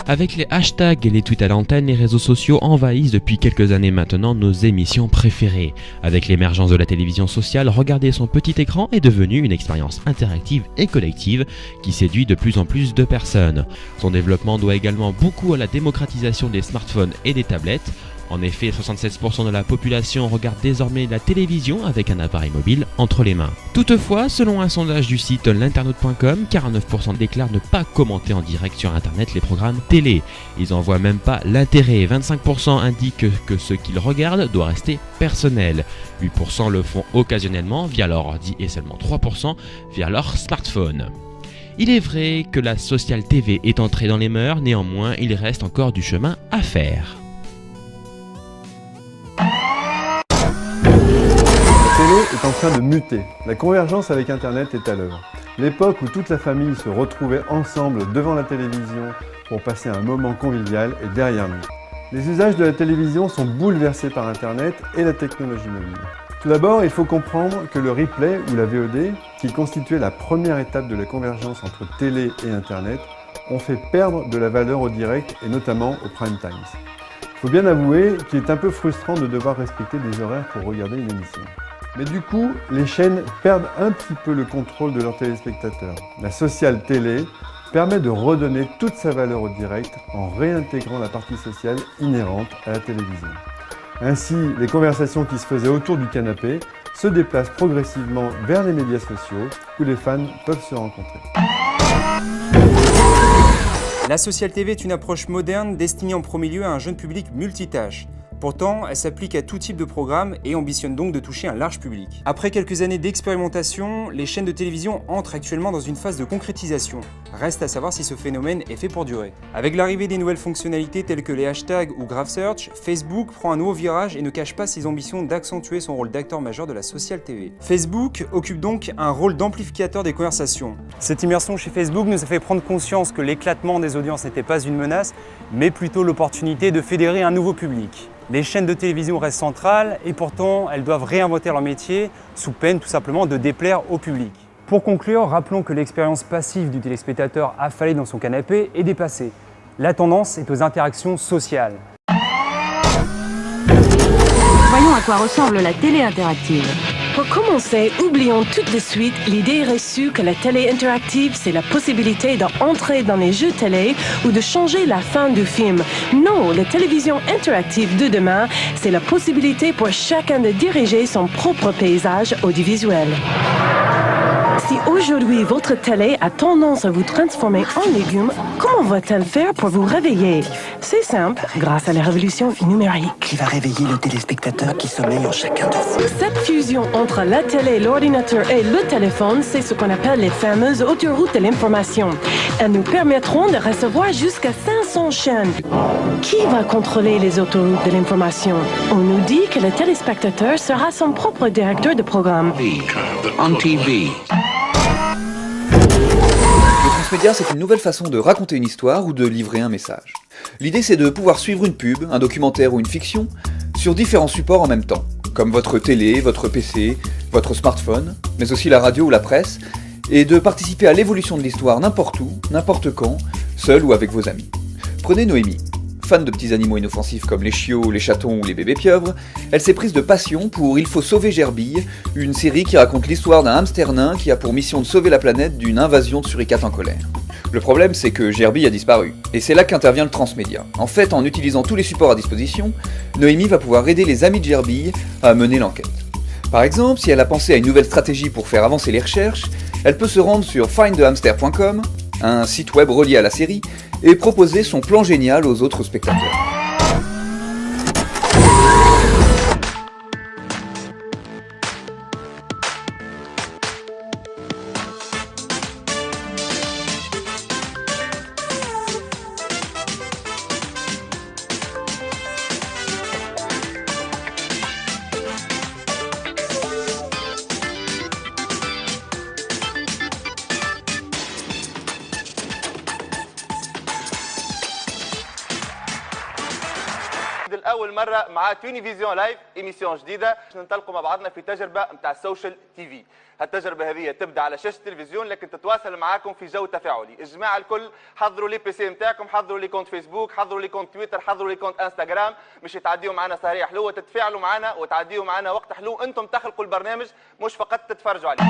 Avec les hashtags et les tweets à l'antenne, les réseaux sociaux envahissent depuis quelques années maintenant nos émissions préférées. Avec l'émergence de la télévision sociale, regarder son petit écran est devenu une expérience interactive et collective qui séduit de plus en plus de personnes. Son développement doit également beaucoup à la démocratisation des smartphones et des tablettes. En effet, 76% de la population regarde désormais la télévision avec un appareil mobile entre les mains. Toutefois, selon un sondage du site l'internaute.com, 49% déclarent ne pas commenter en direct sur internet les programmes télé. Ils n'en voient même pas l'intérêt. 25% indiquent que ce qu'ils regardent doit rester personnel. 8% le font occasionnellement via leur ordi et seulement 3% via leur smartphone. Il est vrai que la social TV est entrée dans les mœurs, néanmoins il reste encore du chemin à faire. La télé est en train de muter. La convergence avec Internet est à l'œuvre. L'époque où toute la famille se retrouvait ensemble devant la télévision pour passer un moment convivial est derrière nous. Les usages de la télévision sont bouleversés par Internet et la technologie mobile. Tout d'abord, il faut comprendre que le replay ou la VOD, qui constituait la première étape de la convergence entre télé et Internet, ont fait perdre de la valeur au direct et notamment au prime time. Il faut bien avouer qu'il est un peu frustrant de devoir respecter des horaires pour regarder une émission. Mais du coup, les chaînes perdent un petit peu le contrôle de leurs téléspectateurs. La social télé permet de redonner toute sa valeur au direct en réintégrant la partie sociale inhérente à la télévision. Ainsi, les conversations qui se faisaient autour du canapé se déplacent progressivement vers les médias sociaux où les fans peuvent se rencontrer. La social TV est une approche moderne destinée en premier lieu à un jeune public multitâche. Pourtant, elle s'applique à tout type de programme et ambitionne donc de toucher un large public. Après quelques années d'expérimentation, les chaînes de télévision entrent actuellement dans une phase de concrétisation. Reste à savoir si ce phénomène est fait pour durer. Avec l'arrivée des nouvelles fonctionnalités telles que les hashtags ou Graph Search, Facebook prend un nouveau virage et ne cache pas ses ambitions d'accentuer son rôle d'acteur majeur de la social TV. Facebook occupe donc un rôle d'amplificateur des conversations. Cette immersion chez Facebook nous a fait prendre conscience que l'éclatement des audiences n'était pas une menace, mais plutôt l'opportunité de fédérer un nouveau public. Les chaînes de télévision restent centrales et pourtant elles doivent réinventer leur métier sous peine tout simplement de déplaire au public. Pour conclure, rappelons que l'expérience passive du téléspectateur affalé dans son canapé est dépassée. La tendance est aux interactions sociales. Voyons à quoi ressemble la télé interactive. Pour commencer, oublions tout de suite l'idée reçue que la télé interactive, c'est la possibilité d'entrer dans les jeux télé ou de changer la fin du film. Non, la télévision interactive de demain, c'est la possibilité pour chacun de diriger son propre paysage audiovisuel. Si aujourd'hui votre télé a tendance à vous transformer en légumes, comment va-t-elle faire pour vous réveiller? C'est simple, grâce à la révolution numérique. Qui va réveiller le téléspectateur qui sommeille en chacun de vous. Cette fusion entre la télé, l'ordinateur et le téléphone, c'est ce qu'on appelle les fameuses autoroutes de l'information. Elles nous permettront de recevoir jusqu'à 500 chaînes. Qui va contrôler les autoroutes de l'information? On nous dit que le téléspectateur sera son propre directeur de programme. On TV. Le transmédia, c'est une nouvelle façon de raconter une histoire ou de livrer un message. L'idée, c'est de pouvoir suivre une pub, un documentaire ou une fiction sur différents supports en même temps, comme votre télé, votre PC, votre smartphone, mais aussi la radio ou la presse, et de participer à l'évolution de l'histoire n'importe où, n'importe quand, seul ou avec vos amis. Prenez Noémie. Fan de petits animaux inoffensifs comme les chiots, les chatons ou les bébés pieuvres, elle s'est prise de passion pour Il faut sauver Gerbille, une série qui raconte l'histoire d'un hamster nain qui a pour mission de sauver la planète d'une invasion de suricates en colère. Le problème, c'est que Gerbille a disparu, et c'est là qu'intervient le transmédia. En fait, en utilisant tous les supports à disposition, Noémie va pouvoir aider les amis de Gerbille à mener l'enquête. Par exemple, si elle a pensé à une nouvelle stratégie pour faire avancer les recherches, elle peut se rendre sur findthehamster.com, un site web relié à la série, et proposer son plan génial aux autres spectateurs. الأول مرة مع تونيفيزيون لايف إيميسيون جديدة ننطلقوا مع بعضنا في تجربة متاع السوشيال تي في. هالتجربة هذه تبدأ على شاشة التلفزيون لكن تتواصل معاكم في جو تفاعلي. الجماعة الكل حضروا لي بي سي نتاعكم، حضروا لي كونت فيسبوك، حضروا لي كونت تويتر، حضروا لي كونت انستغرام، مش تعديوا معنا سهرية حلوة، تتفاعلوا معنا وتعديوا معنا وقت حلو. انتم تخلقوا البرنامج مش فقط تتفرجوا عليه.